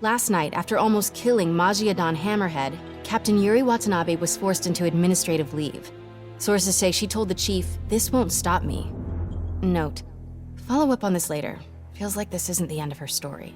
Last night, after almost killing Majiadan Hammerhead, Captain Yuri Watanabe was forced into administrative leave. Sources say she told the chief, "This won't stop me." Note, follow up on this later. Feels like this isn't the end of her story.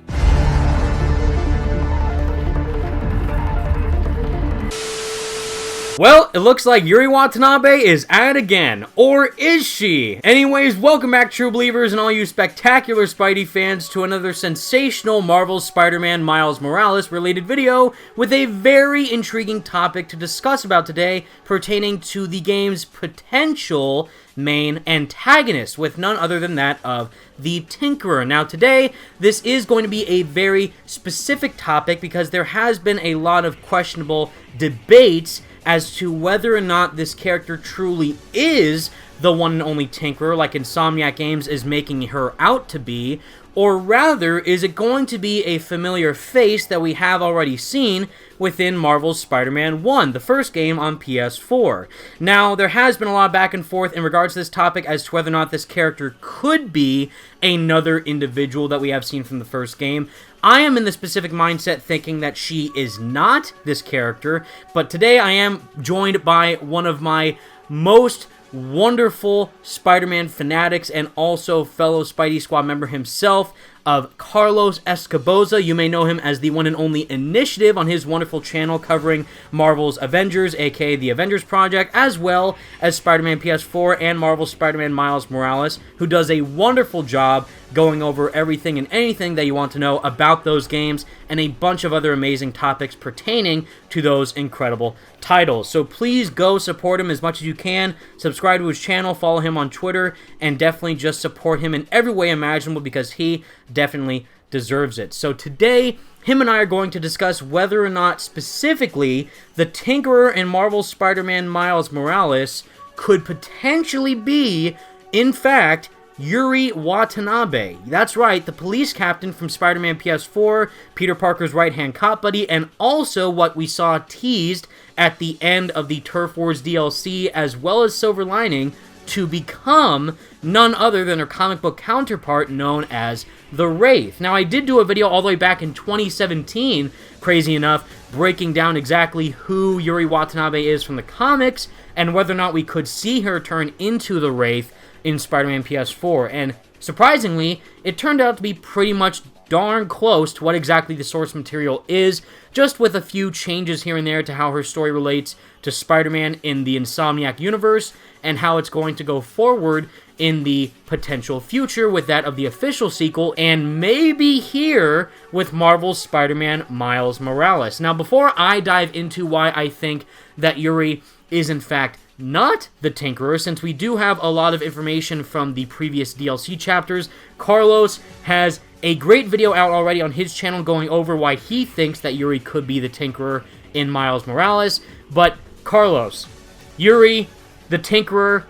Well, it looks like Yuri Watanabe is at it again. Or is she? Anyways, welcome back, true believers and all you spectacular Spidey fans, to another sensational Marvel Spider-Man Miles Morales related video with a very intriguing topic to discuss about today pertaining to the game's potential main antagonist, with none other than that of the Tinkerer. Now today, this is going to be a very specific topic because there has been a lot of questionable debates as to whether or not this character truly is the one and only Tinkerer, like Insomniac Games is making her out to be, or rather, is it going to be a familiar face that we have already seen within Marvel's Spider-Man 1, the first game on PS4. Now, there has been a lot of back and forth in regards to this topic as to whether or not this character could be another individual that we have seen from the first game. I am in the specific mindset thinking that she is not this character, but today I am joined by one of my most wonderful Spider-Man fanatics and also fellow Spidey Squad member himself, of Carlos Escoboza. You may know him as the one and only Initiative on his wonderful channel covering Marvel's Avengers, aka the Avengers Project, as well as Spider-Man PS4 and Marvel's Spider-Man Miles Morales, who does a wonderful job going over everything and anything that you want to know about those games and a bunch of other amazing topics pertaining to those incredible titles. So please go support him as much as you can. Subscribe to his channel, follow him on Twitter, and definitely just support him in every way imaginable because he definitely deserves it. So today, him and I are going to discuss whether or not specifically the Tinkerer in Marvel's Spider-Man Miles Morales could potentially be, in fact, Yuri Watanabe. That's right, the police captain from Spider-Man PS4, Peter Parker's right-hand cop buddy, and also what we saw teased at the end of the Turf Wars DLC, as well as Silver Lining, to become none other than her comic book counterpart known as the Wraith. Now, I did do a video all the way back in 2017, crazy enough, breaking down exactly who Yuri Watanabe is from the comics and whether or not we could see her turn into the Wraith in Spider-Man PS4, and surprisingly, it turned out to be pretty much darn close to what exactly the source material is, just with a few changes here and there to how her story relates to Spider-Man in the Insomniac universe, and how it's going to go forward in the potential future with that of the official sequel, and maybe here with Marvel's Spider-Man Miles Morales. Now, before I dive into why I think that Yuri is in fact not the Tinkerer, since we do have a lot of information from the previous DLC chapters, Carlos has a great video out already on his channel going over why he thinks that Yuri could be the Tinkerer in Miles Morales. But Carlos, Yuri, the Tinkerer,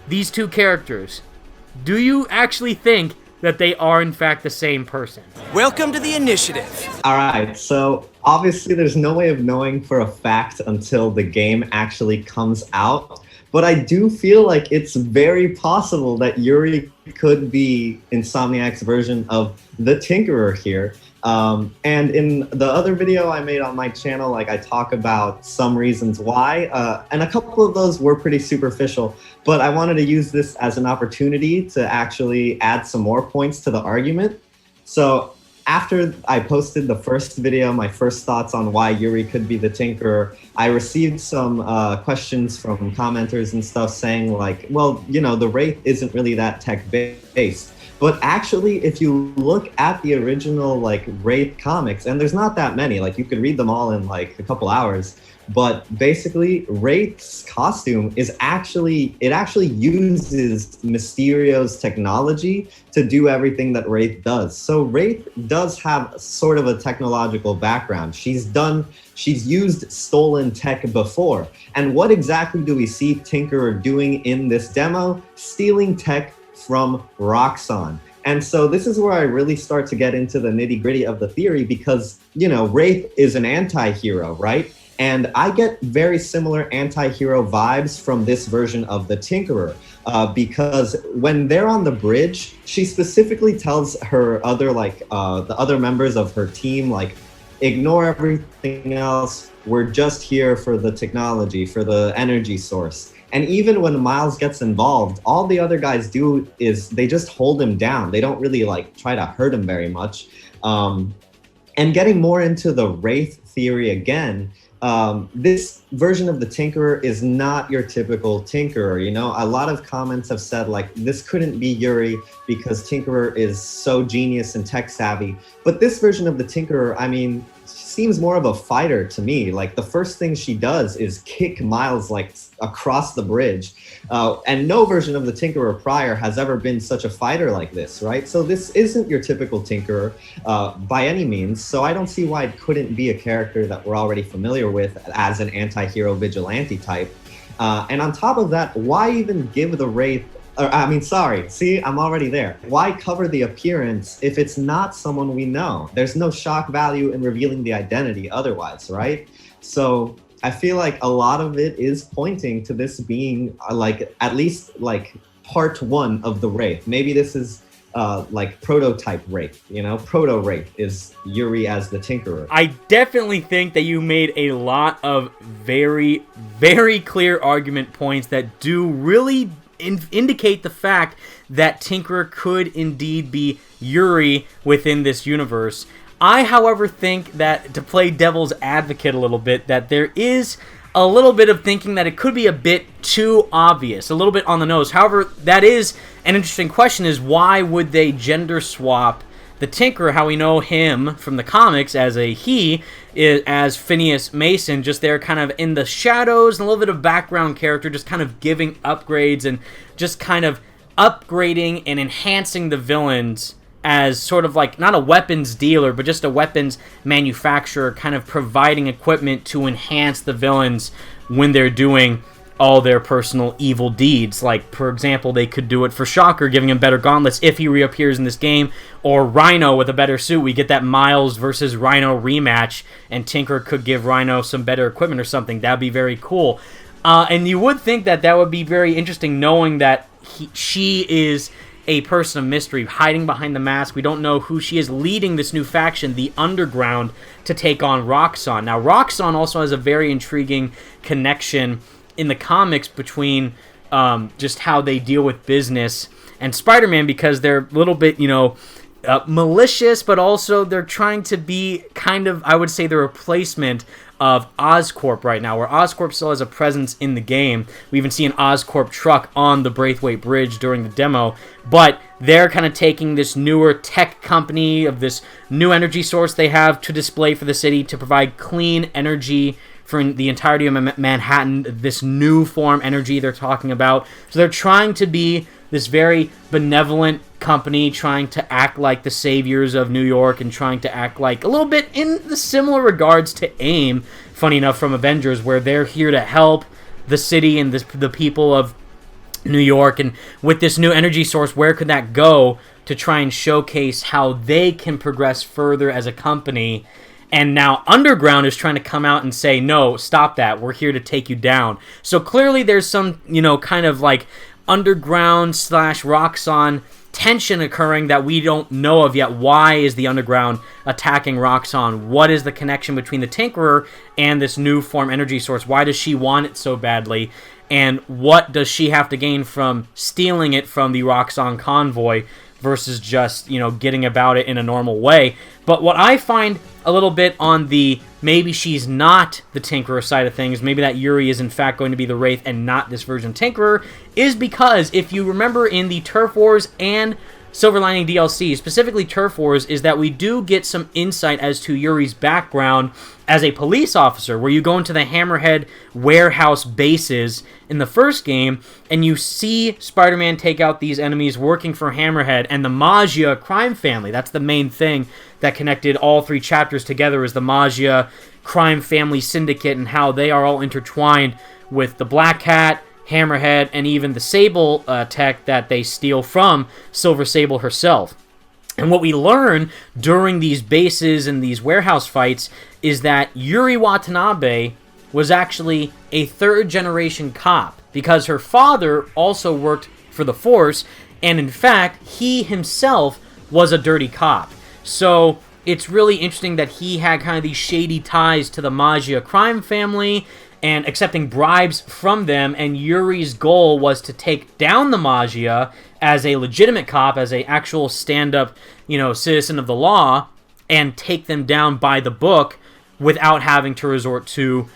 these two characters, do you actually think that they are in fact the same person? Welcome to the Initiative. Alright, so obviously there's no way of knowing for a fact until the game actually comes out, but I do feel like it's very possible that Yuri could be Insomniac's version of the Tinkerer here. And in the other video I made on my channel, like, I talk about some reasons why, and a couple of those were pretty superficial, but I wanted to use this as an opportunity to actually add some more points to the argument. So after I posted the first video, my first thoughts on why Yuri could be the Tinkerer, I received some questions from commenters and stuff saying like, well, you know, the Wraith isn't really that tech-based. But actually, if you look at the original like Wraith comics, and there's not that many, like you could read them all in like a couple hours, but basically Wraith's costume is actually uses Mysterio's technology to do everything that Wraith does. So Wraith does have sort of a technological background. She's used stolen tech before. And what exactly do we see Tinkerer doing in this demo? Stealing tech from Roxxon. And so this is where I really start to get into the nitty-gritty of the theory because, you know, Wraith is an anti-hero, right? And I get very similar anti-hero vibes from this version of the Tinkerer because when they're on the bridge, she specifically tells her other, like, the other members of her team, like, ignore everything else. We're just here for the technology, for the energy source. And even when Miles gets involved, all the other guys do is they just hold him down. They don't really like try to hurt him very much. And getting more into the Wraith theory again, this version of the Tinkerer is not your typical Tinkerer. You know, a lot of comments have said like this couldn't be Yuri because Tinkerer is so genius and tech savvy. But this version of the Tinkerer, I mean, seems more of a fighter to me. Like the first thing she does is kick Miles like across the bridge. And no version of the Tinkerer prior has ever been such a fighter like this, right? So this isn't your typical Tinkerer by any means. So I don't see why it couldn't be a character that we're already familiar with as an anti-hero vigilante type. And on top of that, why even give the Wraith see, I'm already there. Why cover the appearance if it's not someone we know? There's no shock value in revealing the identity otherwise, right? So I feel like a lot of it is pointing to this being like at least like part one of the Wraith. Maybe this is like prototype Wraith, you know? Proto-Wraith is Yuri as the Tinkerer. I definitely think that you made a lot of very, very clear argument points that do really indicate the fact that Tinkerer could indeed be Yuri within this universe. I, however, think that, to play devil's advocate a little bit, that there is a little bit of thinking that it could be a bit too obvious, a little bit on the nose. However, that is an interesting question, is why would they gender swap the Tinkerer, how we know him from the comics as a he, as Phineas Mason, just there kind of in the shadows, and a little bit of background character, just kind of giving upgrades and just kind of upgrading and enhancing the villains as sort of like, not a weapons dealer, but just a weapons manufacturer, kind of providing equipment to enhance the villains when they're doing all their personal evil deeds. Like, for example, they could do it for Shocker, giving him better gauntlets if he reappears in this game, or Rhino with a better suit. We get that Miles versus Rhino rematch, and Tinker could give Rhino some better equipment or something. That'd be very cool. And you would think that that would be very interesting, knowing that she is a person of mystery, hiding behind the mask. We don't know who she is, leading this new faction, the Underground, to take on Roxxon. Now, Roxxon also has a very intriguing connection in the comics between just how they deal with business and Spider-Man, because they're a little bit, malicious, but also they're trying to be kind of, I would say, the replacement of Oscorp right now, where Oscorp still has a presence in the game. We even see an Oscorp truck on the Braithwaite Bridge during the demo, but they're kind of taking this newer tech company of this new energy source they have to display for the city to provide clean energy for the entirety of Manhattan, this new form energy they're talking about. So they're trying to be this very benevolent company, trying to act like the saviors of New York and trying to act like a little bit in the similar regards to AIM, funny enough, from Avengers, where they're here to help the city and the people of New York. And with this new energy source, where could that go to try and showcase how they can progress further as a company? And now Underground is trying to come out and say, no, stop that. We're here to take you down. So clearly there's some, kind of like Underground / Roxxon tension occurring that we don't know of yet. Why is the Underground attacking Roxxon? What is the connection between the Tinkerer and this new form energy source? Why does she want it so badly? And what does she have to gain from stealing it from the Roxxon convoy versus just, getting about it in a normal way? But what I find a little bit on the maybe she's not the Tinkerer side of things, maybe that Yuri is in fact going to be the Wraith and not this version Tinkerer, is because if you remember in the Turf Wars and Silver Lining DLC, specifically Turf Wars, is that we do get some insight as to Yuri's background as a police officer, where you go into the Hammerhead warehouse bases in the first game, and you see Spider-Man take out these enemies working for Hammerhead and the Maggia crime family. That's the main thing that connected all three chapters together, is the Maggia crime family syndicate and how they are all intertwined with the Black Cat, Hammerhead, and even the Sable tech that they steal from Silver Sable herself. And what we learn during these bases and these warehouse fights is that Yuri Watanabe was actually a third-generation cop, because her father also worked for the Force, and in fact, he himself was a dirty cop. So it's really interesting that he had kind of these shady ties to the Maggia crime family and accepting bribes from them, and Yuri's goal was to take down the Maggia as a legitimate cop, as a actual stand-up, citizen of the law, and take them down by the book without having to resort to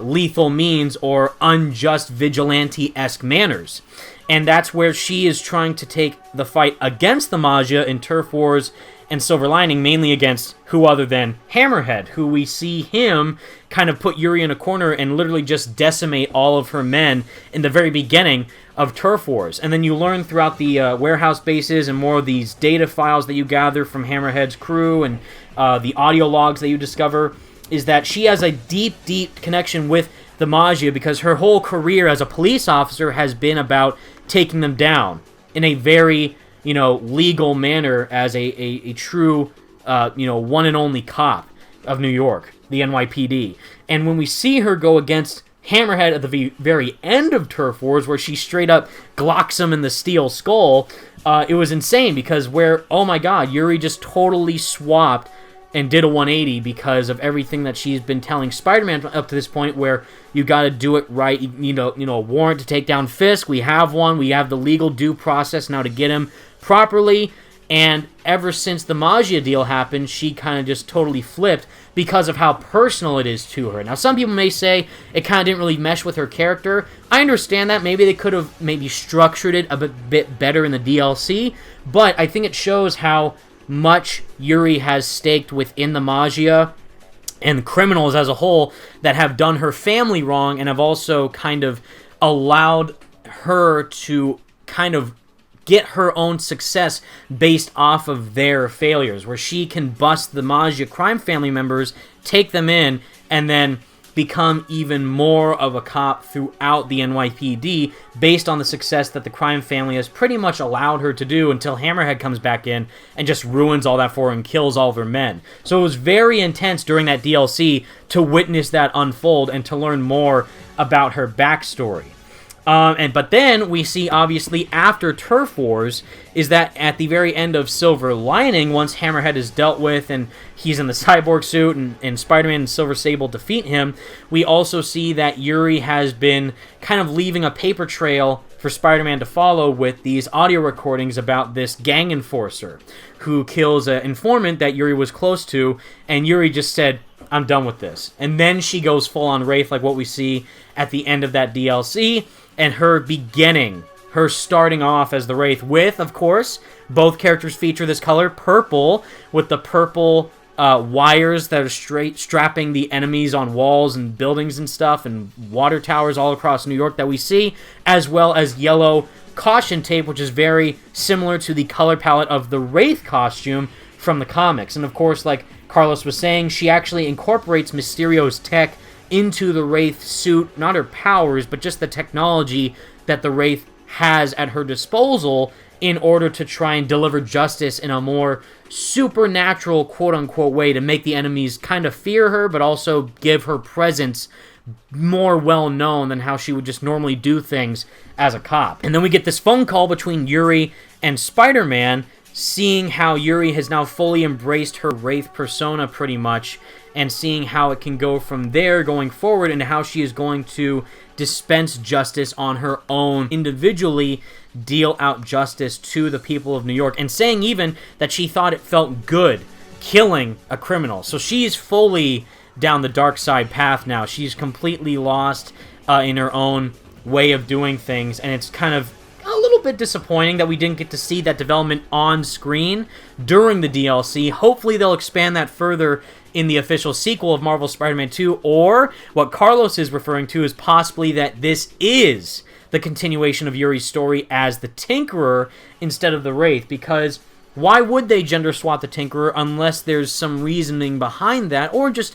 lethal means or unjust vigilante-esque manners. And that's where she is trying to take the fight against the Maggia in Turf Wars and Silver Lining, mainly against who other than Hammerhead, who we see him kind of put Yuri in a corner and literally just decimate all of her men in the very beginning of Turf Wars. And then you learn throughout the warehouse bases and more of these data files that you gather from Hammerhead's crew and the audio logs that you discover, is that she has a deep, deep connection with the Maggia because her whole career as a police officer has been about taking them down in a very, legal manner as a true, one and only cop of New York, the NYPD. And when we see her go against Hammerhead at the very end of Turf Wars, where she straight up glocks him in the steel skull, it was insane because oh my god, Yuri just totally swapped and did a 180 because of everything that she's been telling Spider-Man up to this point, where you got to do it right. A warrant to take down Fisk. We have one. We have the legal due process now to get him properly. And ever since the Maggia deal happened, she kind of just totally flipped because of how personal it is to her. Now, some people may say it kind of didn't really mesh with her character. I understand that. Maybe they could have structured it a bit better in the DLC. But I think it shows how much Yuri has staked within the Maggia and criminals as a whole that have done her family wrong and have also kind of allowed her to kind of get her own success based off of their failures, where she can bust the Maggia crime family members, take them in, and then become even more of a cop throughout the NYPD based on the success that the crime family has pretty much allowed her to do until Hammerhead comes back in and just ruins all that for her and kills all of her men. So it was very intense during that DLC to witness that unfold and to learn more about her backstory. But then we see, obviously, after Turf Wars, is that at the very end of Silver Lining, once Hammerhead is dealt with and he's in the cyborg suit and Spider-Man and Silver Sable defeat him, we also see that Yuri has been kind of leaving a paper trail for Spider-Man to follow with these audio recordings about this gang enforcer who kills an informant that Yuri was close to, and Yuri just said, I'm done with this. And then she goes full-on Wraith, like what we see at the end of that DLC, and her beginning, her starting off as the Wraith with, of course, both characters feature this color, purple, with the purple wires that are strapping the enemies on walls and buildings and stuff, and water towers all across New York that we see, as well as yellow caution tape, which is very similar to the color palette of the Wraith costume from the comics. And of course, like Carlos was saying, she actually incorporates Mysterio's tech into the Wraith suit, not her powers, but just the technology that the Wraith has at her disposal in order to try and deliver justice in a more supernatural, quote-unquote, way to make the enemies kind of fear her, but also give her presence more well-known than how she would just normally do things as a cop. And then we get this phone call between Yuri and Spider-Man, seeing how Yuri has now fully embraced her Wraith persona pretty much, and seeing how it can go from there going forward and how she is going to dispense justice on her own, individually deal out justice to the people of New York, and saying even that she thought it felt good killing a criminal. So she's fully down the dark side path now. She's completely lost in her own way of doing things, and it's kind of a little bit disappointing that we didn't get to see that development on screen during the DLC. Hopefully they'll expand that further in the official sequel of Marvel's Spider-Man 2, or what Carlos is referring to is possibly that this is the continuation of Yuri's story as the Tinkerer instead of the Wraith, because why would they gender swap the Tinkerer unless there's some reasoning behind that, or just,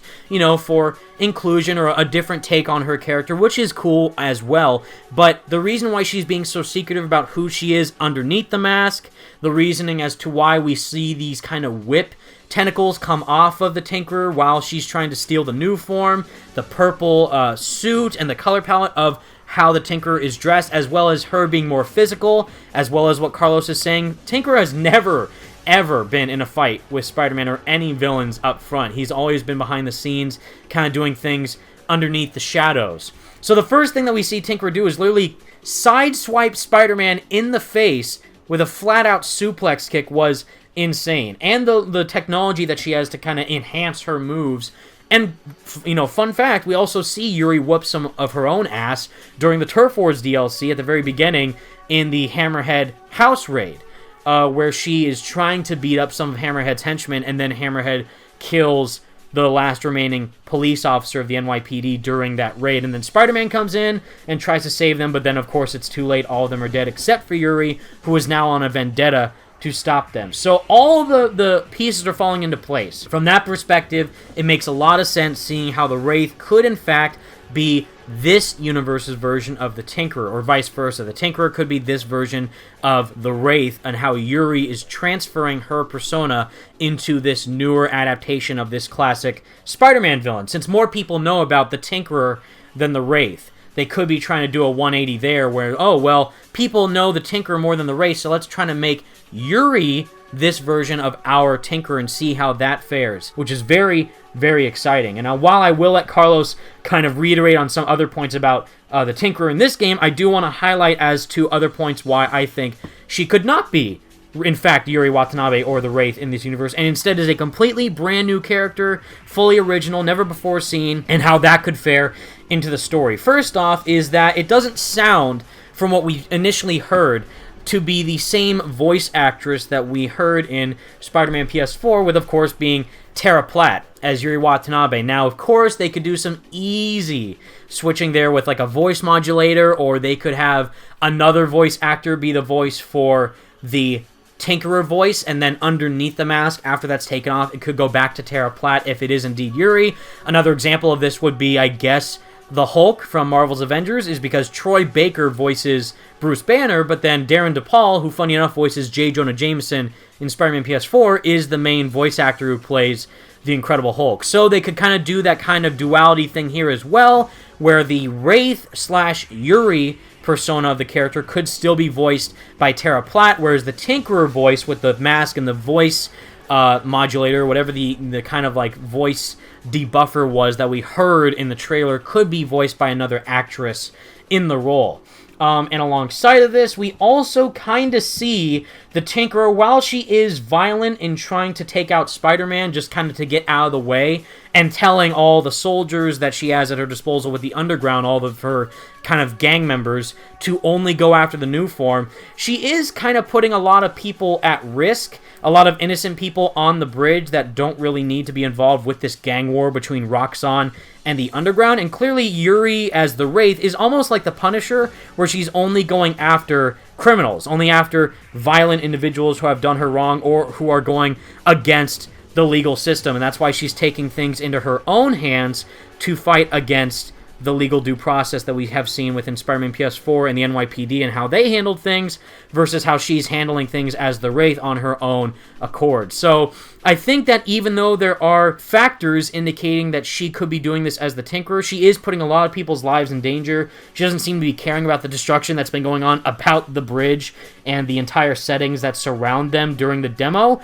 for inclusion or a different take on her character, which is cool as well. But the reason why she's being so secretive about who she is underneath the mask, the reasoning as to why we see these kind of whip tentacles come off of the Tinkerer while she's trying to steal the new form, the purple suit, and the color palette of how the Tinkerer is dressed, as well as her being more physical, as well as what Carlos is saying. Tinkerer has never ever been in a fight with Spider-Man or any villains up front. He's always been behind the scenes, kind of doing things underneath the shadows. So the first thing that we see Tinkerer do is literally sideswipe Spider-Man in the face with a flat-out suplex kick was insane. And the technology that she has to kind of enhance her moves. And, you know, fun fact, we also see Yuri whoop some of her own ass during the Turf Wars DLC at the very beginning in the Hammerhead house raid, where she is trying to beat up some of Hammerhead's henchmen, and then Hammerhead kills the last remaining police officer of the NYPD during that raid. And then Spider-Man comes in and tries to save them, but then, of course, it's too late. All of them are dead except for Yuri, who is now on a vendetta to stop them. So all the pieces are falling into place. From that perspective, it makes a lot of sense seeing how the Wraith could, in fact, be this universe's version of the Tinkerer, or vice versa. The Tinkerer could be this version of the Wraith, and how Yuri is transferring her persona into this newer adaptation of this classic Spider-Man villain. Since more people know about the Tinkerer than the Wraith, they could be trying to do a 180 there where, oh, well, people know the Tinkerer more than the Wraith, so let's try to make Yuri this version of our Tinkerer and see how that fares, which is very, very exciting. And now, while I will let Carlos kind of reiterate on some other points about the Tinkerer in this game, I do want to highlight as to other points why I think she could not be, in fact, Yuri Watanabe or the Wraith in this universe, and instead is a completely brand new character, fully original, never before seen, and how that could fare into the story. First off is that it doesn't sound, from what we initially heard, to be the same voice actress that we heard in Spider-Man PS4, with, of course, being Tara Platt as Yuri Watanabe. Now, of course, they could do some easy switching there with, like, a voice modulator, or they could have another voice actor be the voice for the Tinkerer voice, and then underneath the mask, after that's taken off, it could go back to Tara Platt if it is indeed Yuri. Another example of this would be, I guess, the Hulk from Marvel's Avengers, is because Troy Baker voices Bruce Banner, but then Darren DePaul, who funny enough voices J. Jonah Jameson in Spider-Man PS4, is the main voice actor who plays the Incredible Hulk. So they could kind of do that kind of duality thing here as well, where the Wraith/Yuri persona of the character could still be voiced by Tara Platt, whereas the Tinkerer voice with the mask and the voice modulator, whatever the kind of like voice debuffer was that we heard in the trailer, could be voiced by another actress in the role. And alongside of this, we also kind of see the Tinkerer, while she is violent in trying to take out Spider-Man, just kind of to get out of the way, and telling all the soldiers that she has at her disposal with the Underground, all of her kind of gang members, to only go after the new form, she is kind of putting a lot of people at risk, a lot of innocent people on the bridge that don't really need to be involved with this gang war between Roxxon and the Underground. And clearly Yuri, as the Wraith, is almost like the Punisher, where she's only going after criminals, only after violent individuals who have done her wrong or who are going against the legal system. And that's why she's taking things into her own hands to fight against the legal due process that we have seen within Spider-Man PS4 and the NYPD, and how they handled things versus how she's handling things as the Wraith on her own accord. So I think that even though there are factors indicating that she could be doing this as the Tinkerer, she is putting a lot of people's lives in danger. She doesn't seem to be caring about the destruction that's been going on about the bridge and the entire settings that surround them during the demo.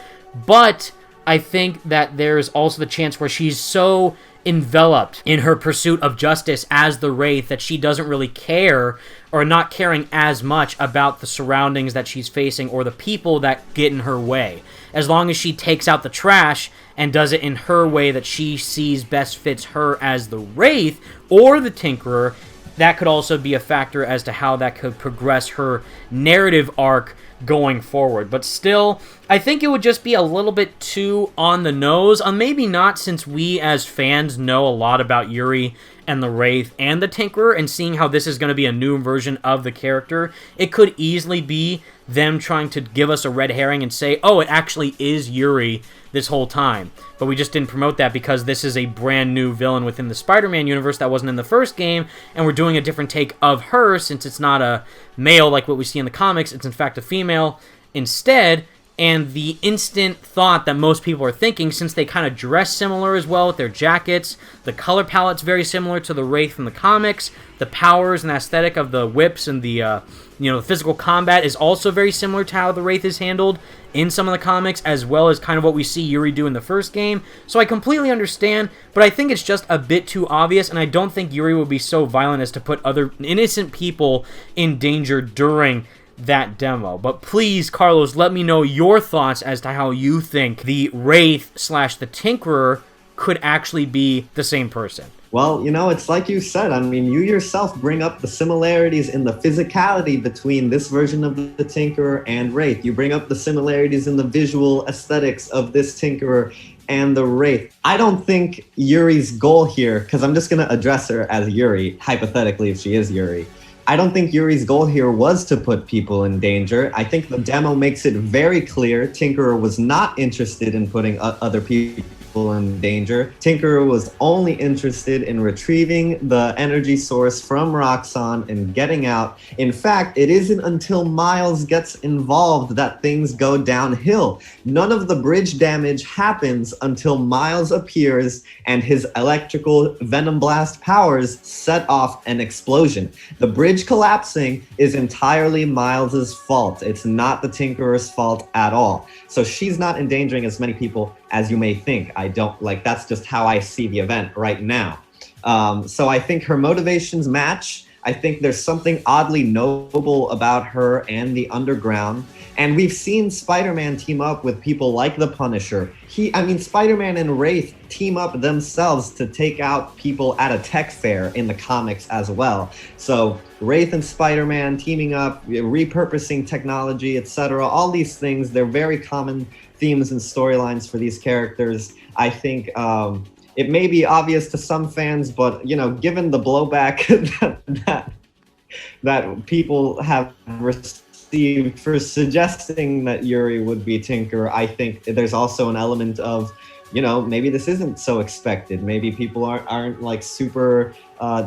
But I think that there's also the chance where she's so enveloped in her pursuit of justice as the Wraith that she doesn't really care, or not caring as much about the surroundings that she's facing or the people that get in her way. As long as she takes out the trash and does it in her way that she sees best fits her as the Wraith or the Tinkerer, that could also be a factor as to how that could progress her narrative arc going forward. But still, I think it would just be a little bit too on the nose. Maybe not, since we as fans know a lot about Yuri and the Wraith and the Tinkerer, and seeing how this is going to be a new version of the character, it could easily be them trying to give us a red herring and say, oh, it actually is Yuri this whole time. But we just didn't promote that because this is a brand new villain within the Spider-Man universe that wasn't in the first game, and we're doing a different take of her, since it's not a male like what we see in the comics, it's in fact a female instead. And the instant thought that most people are thinking, since they kind of dress similar as well with their jackets, the color palette's very similar to the Wraith from the comics, the powers and aesthetic of the whips and the the physical combat is also very similar to how the Wraith is handled in some of the comics, as well as kind of what we see Yuri do in the first game. So I completely understand, but I think it's just a bit too obvious, and I don't think Yuri will be so violent as to put other innocent people in danger during that demo. But please, Carlos, let me know your thoughts as to how you think the Wraith / the Tinkerer could actually be the same person. Well, it's like you said. I mean, you yourself bring up the similarities in the physicality between this version of the Tinkerer and Wraith. You bring up the similarities in the visual aesthetics of this Tinkerer and the Wraith. I don't think Yuri's goal here, because I'm just going to address her as Yuri, hypothetically, if she is Yuri. I don't think Yuri's goal here was to put people in danger. I think the demo makes it very clear Tinkerer was not interested in putting other people in danger. Tinkerer was only interested in retrieving the energy source from Roxxon and getting out. In fact, it isn't until Miles gets involved that things go downhill. None of the bridge damage happens until Miles appears and his electrical Venom Blast powers set off an explosion. The bridge collapsing is entirely Miles's fault. It's not the Tinkerer's fault at all. So she's not endangering as many people as you may think. That's just how I see the event right now. So I think her motivations match. I think there's something oddly noble about her and the Underground. And we've seen Spider-Man team up with people like the Punisher. Spider-Man and Wraith team up themselves to take out people at a tech fair in the comics as well. So Wraith and Spider-Man teaming up, repurposing technology, etc. All these things, they're very common themes and storylines for these characters. I think it may be obvious to some fans, but given the blowback that people have received for suggesting that Yuri would be Tinker, I think there's also an element of, maybe this isn't so expected. Maybe people aren't like super.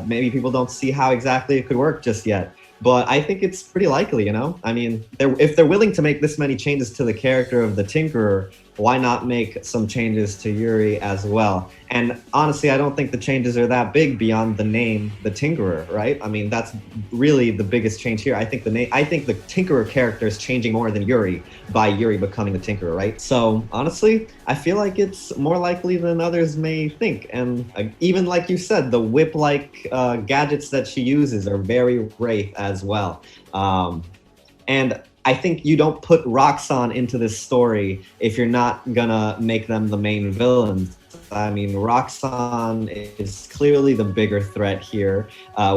Maybe people don't see how exactly it could work just yet. But I think it's pretty likely, if they're willing to make this many changes to the character of the Tinkerer, why not make some changes to Yuri as well? And honestly, I don't think the changes are that big beyond the name, the Tinkerer, right? That's really the biggest change here. I think the Tinkerer character is changing more than Yuri by Yuri becoming the Tinkerer, right? So honestly, I feel like it's more likely than others may think. And even like you said, the whip-like gadgets that she uses are very Wraith as well. And I think you don't put Roxxon into this story if you're not gonna make them the main villains. Roxxon is clearly the bigger threat here.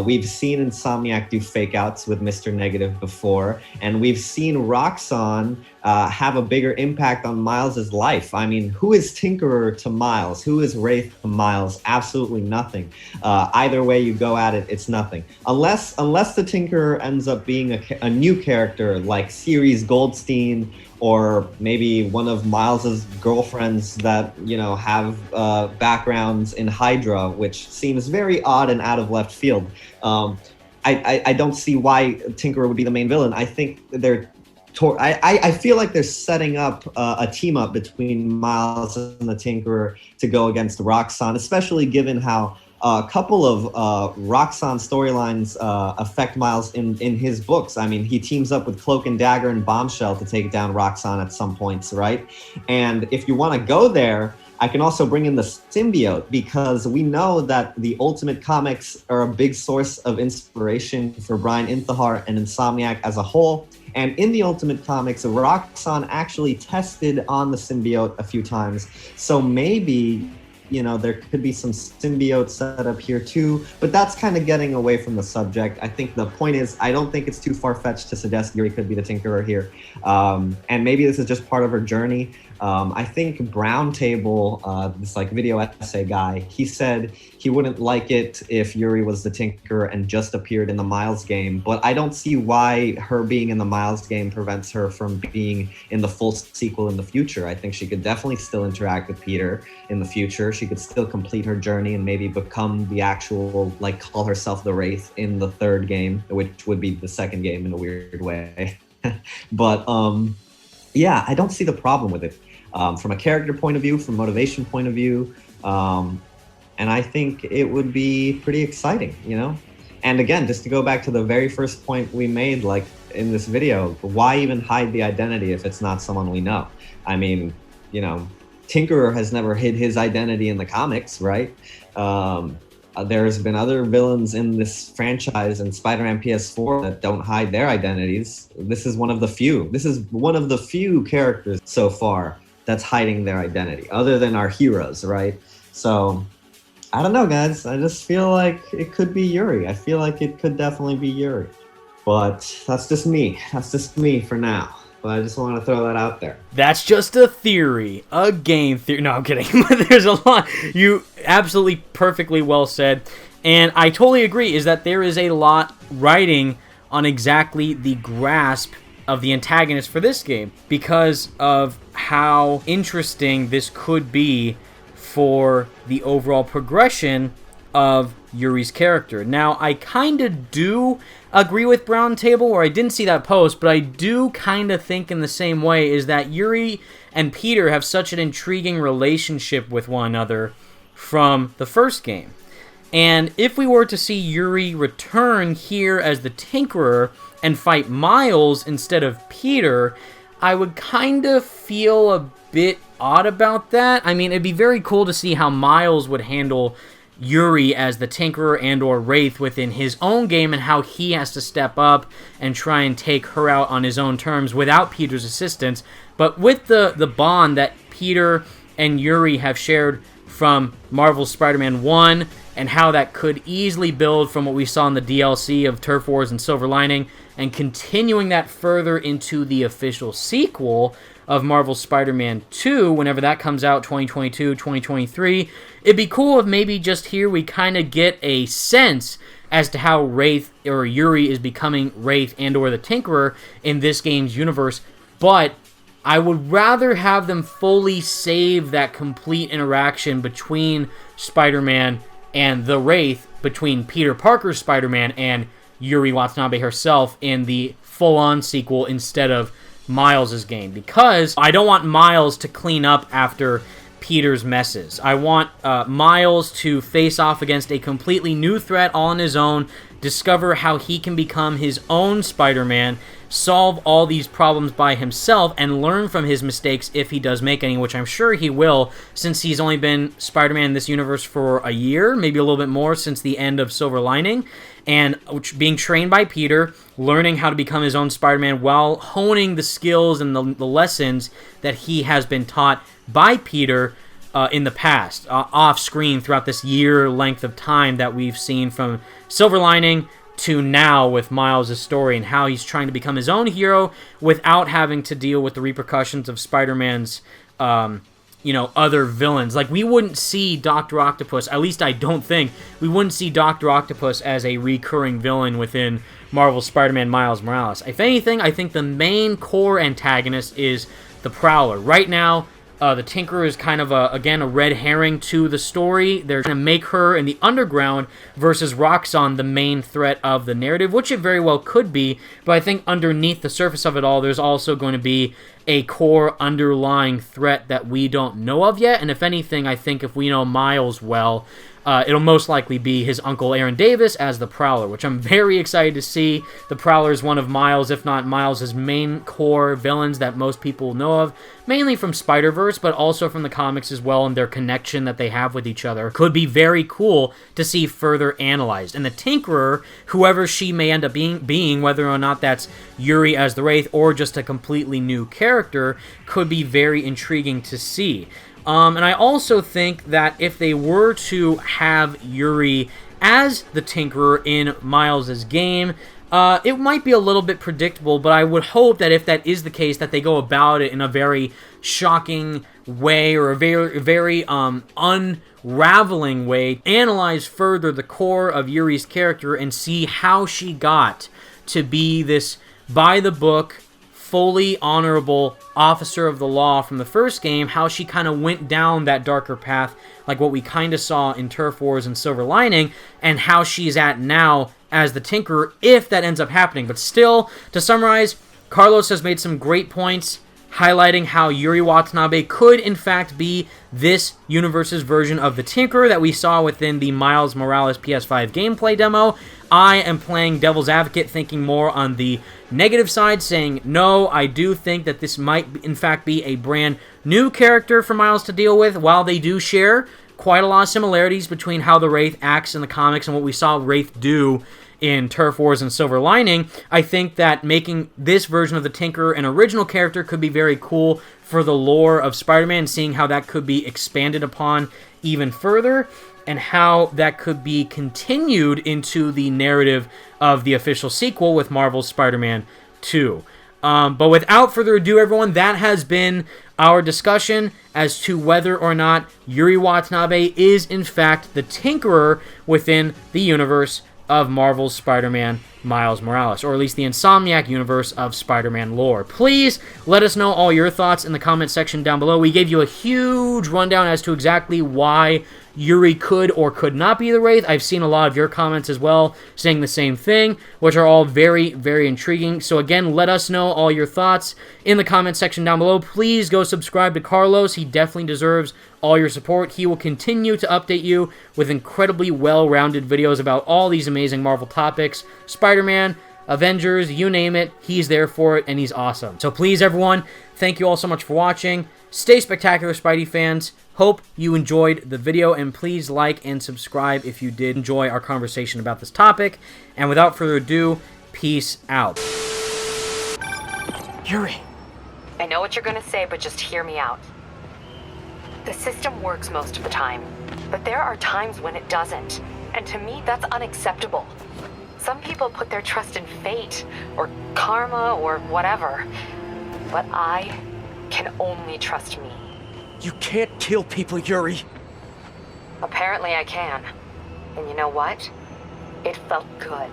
We've seen Insomniac do fake outs with Mr. Negative before, and we've seen Roxxon have a bigger impact on Miles's life. Who is Tinkerer to Miles? Who is Wraith to Miles? Absolutely nothing. Either way you go at it, it's nothing. Unless the Tinkerer ends up being a new character like Ceres Goldstein, or maybe one of Miles's girlfriends that have backgrounds in Hydra, which seems very odd and out of left field. I don't see why Tinkerer would be the main villain. I think I feel like they're setting up a team up between Miles and the Tinkerer to go against Roxxon, especially given how a couple of Roxxon storylines affect Miles in his books. He teams up with Cloak and Dagger and Bombshell to take down Roxxon at some points, right? And if you want to go there, I can also bring in the symbiote, because we know that the Ultimate Comics are a big source of inspiration for Brian Intihar and Insomniac as a whole. And in the Ultimate Comics, Roxxon actually tested on the symbiote a few times. So maybe there could be some symbiote set up here too, but that's kind of getting away from the subject. I think the point is, I don't think it's too far-fetched to suggest Yuri could be the Tinkerer here. And maybe this is just part of her journey. I think Brown Table, this video essay guy, he said he wouldn't like it if Yuri was the Tinkerer and just appeared in the Miles game, but I don't see why her being in the Miles game prevents her from being in the full sequel in the future. I think she could definitely still interact with Peter in the future. She could still complete her journey and maybe become the actual, call herself the Wraith in the third game, which would be the second game in a weird way. But yeah, I don't see the problem with it from a character point of view, from motivation point of view. And I think it would be pretty exciting, you know? And again, just to go back to the very first point we made, like in this video, why even hide the identity if it's not someone we know? I mean, you know, Tinkerer has never hid his identity in the comics, right? There's been other villains in this franchise in Spider-Man PS4 that don't hide their identities. This is one of the few. This is one of the few characters so far that's hiding their identity, other than our heroes, right? So, I don't know, guys. I just feel like it could be Yuri. I feel like it could definitely be Yuri. But that's just me. That's just me for now. But I just want to throw that out there. That's just a theory, a game theory. No, I'm kidding. There's a lot. You absolutely perfectly well said. And I totally agree, is that there is a lot riding on exactly the grasp of the antagonist for this game because of how interesting this could be for the overall progression of Yuri's character. Now, I kind of do agree with Brown Table, or I didn't see that post, but I do kind of think in the same way, is that Yuri and Peter have such an intriguing relationship with one another from the first game. And if we were to see Yuri return here as the Tinkerer and fight Miles instead of Peter, I would kind of feel a bit odd about that. I mean, it'd be very cool to see how Miles would handle Yuri as the Tinkerer and or Wraith within his own game, and how he has to step up and try and take her out on his own terms without Peter's assistance. But with the bond that Peter and Yuri have shared from Marvel's Spider-Man 1, and how that could easily build from what we saw in the DLC of Turf Wars and Silver Lining, and continuing that further into the official sequel of Marvel's Spider-Man 2, whenever that comes out, 2022, 2023. It'd be cool if maybe just here we kind of get a sense as to how Wraith or Yuri is becoming Wraith and or the Tinkerer in this game's universe, but I would rather have them fully save that complete interaction between Spider-Man and the Wraith, between Peter Parker's Spider-Man and Yuri Watanabe herself in the full-on sequel instead of Miles' game, because I don't want Miles to clean up after Peter's messes. I want Miles to face off against a completely new threat all on his own, discover how he can become his own Spider-Man, solve all these problems by himself, and learn from his mistakes if he does make any, which I'm sure he will, since he's only been Spider-Man in this universe for a year, maybe a little bit more since the end of Silver Lining, and being trained by Peter, learning how to become his own Spider-Man while honing the skills and the lessons that he has been taught by Peter in the past, off-screen throughout this year length of time that we've seen from Silver Lining to now with Miles' story, and how he's trying to become his own hero without having to deal with the repercussions of Spider-Man's other villains. Like, we wouldn't see Dr. Octopus, at least I don't think, we wouldn't see Dr. Octopus as a recurring villain within Marvel's Spider-Man Miles Morales. If anything, I think the main core antagonist is the Prowler. Right now, the Tinkerer is kind of, again, a red herring to the story. They're going to make her in the underground versus Roxxon the main threat of the narrative, which it very well could be, but I think underneath the surface of it all, there's also going to be a core underlying threat that we don't know of yet, and if anything, I think if we know Miles well, it'll most likely be his uncle Aaron Davis as the Prowler, which I'm very excited to see. The Prowler is one of Miles, if not Miles' main core villains that most people know of, mainly from Spider-Verse, but also from the comics as well, and their connection that they have with each other. Could be very cool to see further analyzed. And the Tinkerer, whoever she may end up being, whether or not that's Yuri as the Wraith or just a completely new character, could be very intriguing to see. And I also think that if they were to have Yuri as the Tinkerer in Miles' game, it might be a little bit predictable, but I would hope that if that is the case, that they go about it in a very shocking way, or a very unraveling way, analyze further the core of Yuri's character and see how she got to be this by-the-book, fully honorable officer of the law from the first game, how she kind of went down that darker path, like what we kind of saw in Turf Wars and Silver Lining, and how she's at now as the Tinkerer, if that ends up happening. But still, to summarize, Carlos has made some great points. highlighting how Yuri Watanabe could, in fact, be this universe's version of the Tinkerer that we saw within the Miles Morales PS5 gameplay demo. I am playing devil's advocate, thinking more on the negative side, saying, no, I do think that this might, in fact, be a brand new character for Miles to deal with, while they do share quite a lot of similarities between how the Wraith acts in the comics and what we saw Wraith do in Turf Wars and Silver Lining. I think that making this version of the Tinkerer an original character could be very cool for the lore of Spider-Man, seeing how that could be expanded upon even further, and how that could be continued into the narrative of the official sequel with Marvel's Spider-Man 2. But without further ado, everyone, that has been our discussion as to whether or not Yuri Watanabe is, in fact, the Tinkerer within the universe of Marvel's Spider-Man Miles Morales, or at least the Insomniac universe of Spider-Man lore. Please let us know all your thoughts in the comment section down below. We gave you a huge rundown as to exactly why Yuri could or could not be the Wraith. I've seen a lot of your comments as well saying the same thing, which are all very, very intriguing. So again, let us know all your thoughts in the comment section down below. Please go subscribe to Carlos. He definitely deserves all your support. He will continue to update you with incredibly well-rounded videos about all these amazing Marvel topics. Spider-Man, Avengers, you name it, he's there for it, and he's awesome. So please, everyone, thank you all so much for watching. Stay spectacular, Spidey fans. Hope you enjoyed the video, and please like and subscribe if you did enjoy our conversation about this topic. And without further ado, peace out. Yuri. I know what you're gonna say, but just hear me out. The system works most of the time, but there are times when it doesn't. And to me, that's unacceptable. Some people put their trust in fate, or karma, or whatever. But I can only trust me. You can't kill people, Yuri. Apparently I can. And you know what? It felt good.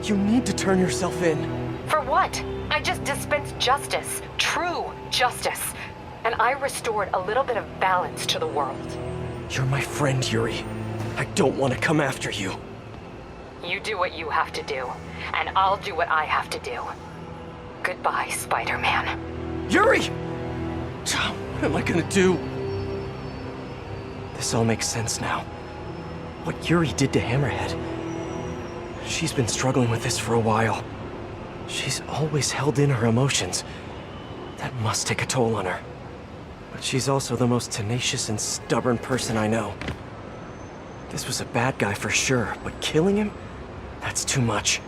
You need to turn yourself in. For what? I just dispensed justice. True justice. And I restored a little bit of balance to the world. You're my friend, Yuri. I don't want to come after you. You do what you have to do, and I'll do what I have to do. Goodbye, Spider-Man. Yuri! What am I gonna do? This all makes sense now. What Yuri did to Hammerhead. She's been struggling with this for a while. She's always held in her emotions. That must take a toll on her. But she's also the most tenacious and stubborn person I know. This was a bad guy for sure, but killing him? That's too much.